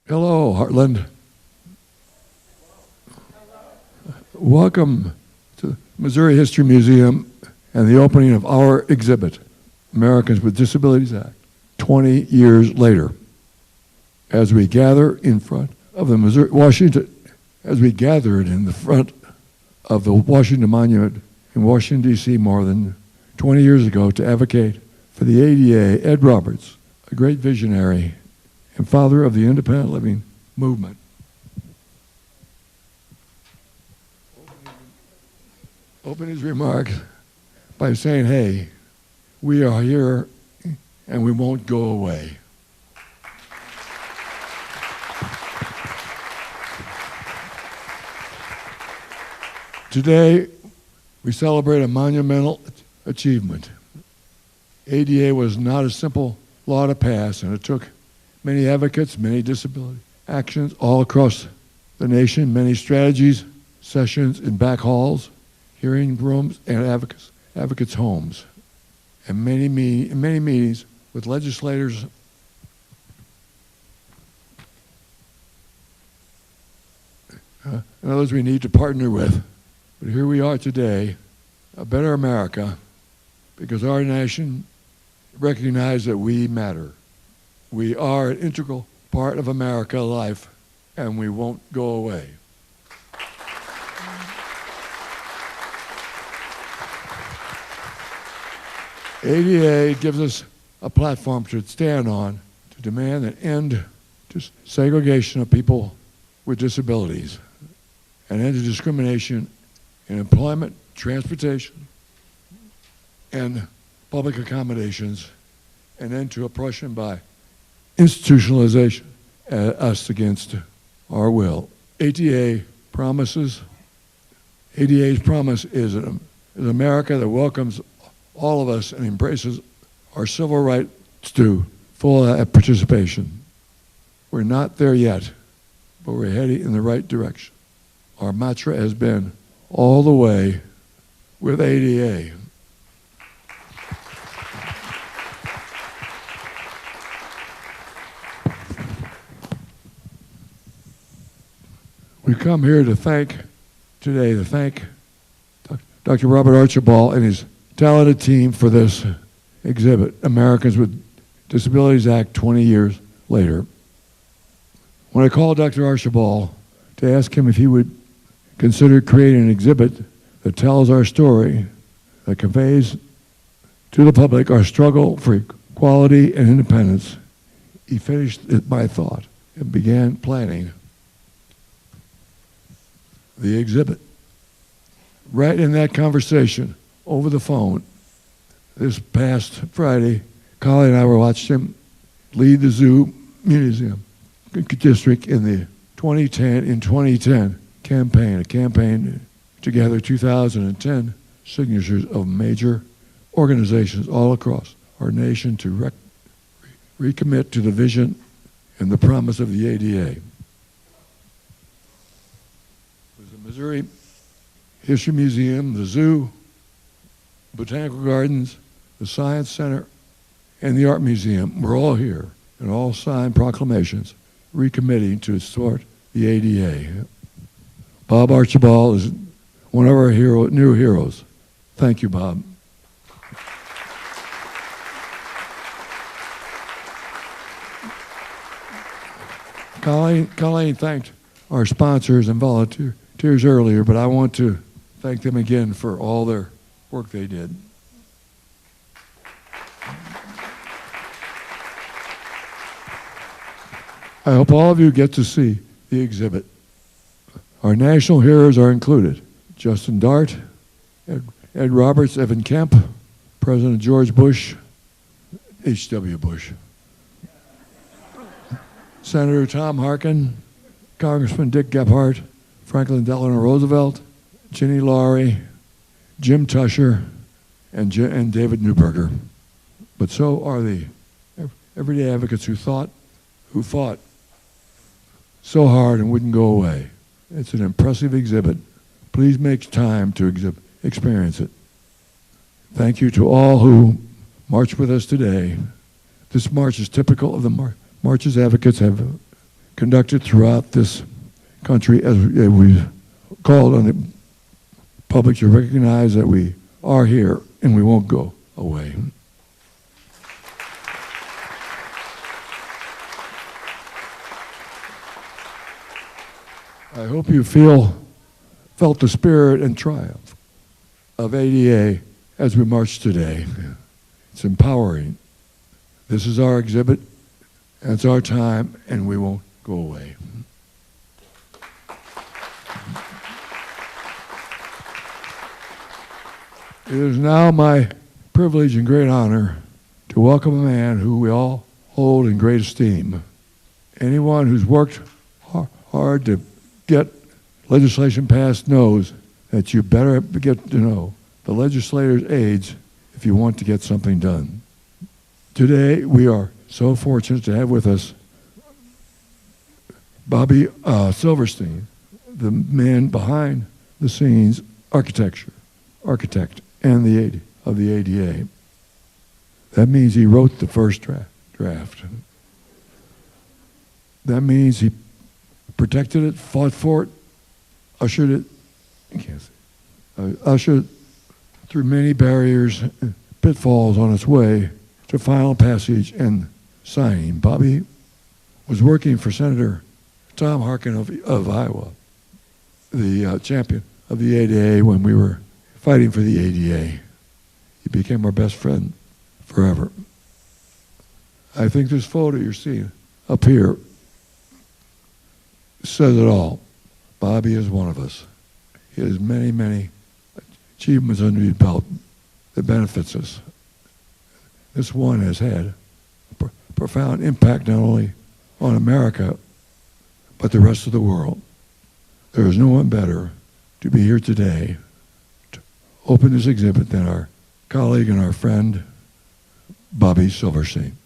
Hello, Heartland. Welcome to the Missouri History Museum and the opening of our exhibit, Americans with Disabilities Act, 20 years later. As we gather in front of the gathered in the front of the Washington Monument in Washington, D.C. more than 20 years ago to advocate for the ADA, Ed Roberts, a great visionary and father of the independent living movement, opened his remarks by saying, "Hey, we are here and we won't go away." Today, we celebrate a monumental achievement. ADA was not a simple law to pass, and it took many advocates, many disability actions all across the nation, many strategies, sessions in back halls, hearing rooms, and advocates' homes, and many meetings with legislators and others we need to partner with. But here we are today, a better America, because our nation recognized that we matter. We are an integral part of America life, and we won't go away. ADA gives us a platform to stand on to demand an end to segregation of people with disabilities, an end to discrimination in employment, transportation, and public accommodations, an end to oppression by institutionalization, us against our will. ADA's promise is an America that welcomes all of us and embraces our civil rights to full participation. We're not there yet, but we're heading in the right direction. Our mantra has been all the way with ADA. We come here to thank Dr. Robert Archibald and his talented team for this exhibit, Americans with Disabilities Act 20 years later. When I called Dr. Archibald to ask him if he would consider creating an exhibit that tells our story, that conveys to the public our struggle for equality and independence, he finished my thought and began planning the exhibit. Right in that conversation over the phone this past Friday, Collie and I were watching him lead the Zoo Museum District in the 2010 campaign, a campaign to gather 2010 signatures of major organizations all across our nation to recommit to the vision and the promise of the ADA. It was the Missouri History Museum, the Zoo, Botanical Gardens, the Science Center, and the Art Museum were all here and all signed proclamations recommitting to support the ADA. Bob Archibald is one of our new heroes. Thank you, Bob. Colleen thanked our sponsors and volunteers earlier, but I want to thank them again for all their work they did. I hope all of you get to see the exhibit. Our national heroes are included: Justin Dart, Ed Roberts, Evan Kemp, President George Bush, H.W. Bush, Senator Tom Harkin, Congressman Dick Gephardt, Franklin Delano Roosevelt, Ginny Laurie, Jim Tusher, and David Neuberger. But so are the everyday advocates who fought so hard and wouldn't go away. It's an impressive exhibit. Please make time to experience it. Thank you to all who marched with us today. This march is typical of the marches advocates have conducted throughout this country as we called on the public to recognize that we are here and we won't go away. I hope you felt the spirit and triumph of ADA as we march today. It's empowering. This is our exhibit, and it's our time, and we won't go away. It is now my privilege and great honor to welcome a man who we all hold in great esteem. Anyone who's worked hard to get legislation passed knows that you better get to know the legislators' aides if you want to get something done. Today, we are so fortunate to have with us Bobby Silverstein, the man behind the scenes architect and of the ADA. That means he wrote the first draft. That means he protected it, fought for it, ushered it through many barriers and pitfalls on its way to final passage and signing. Bobby was working for Senator Tom Harkin of Iowa, the champion of the ADA when we were fighting for the ADA. He became our best friend forever. I think this photo you're seeing up here says it all. Bobby is one of us. He has many, many achievements under his belt that benefits us. This one has had a profound impact not only on America, but the rest of the world. There is no one better to be here today to open this exhibit than our colleague and our friend, Bobby Silverstein.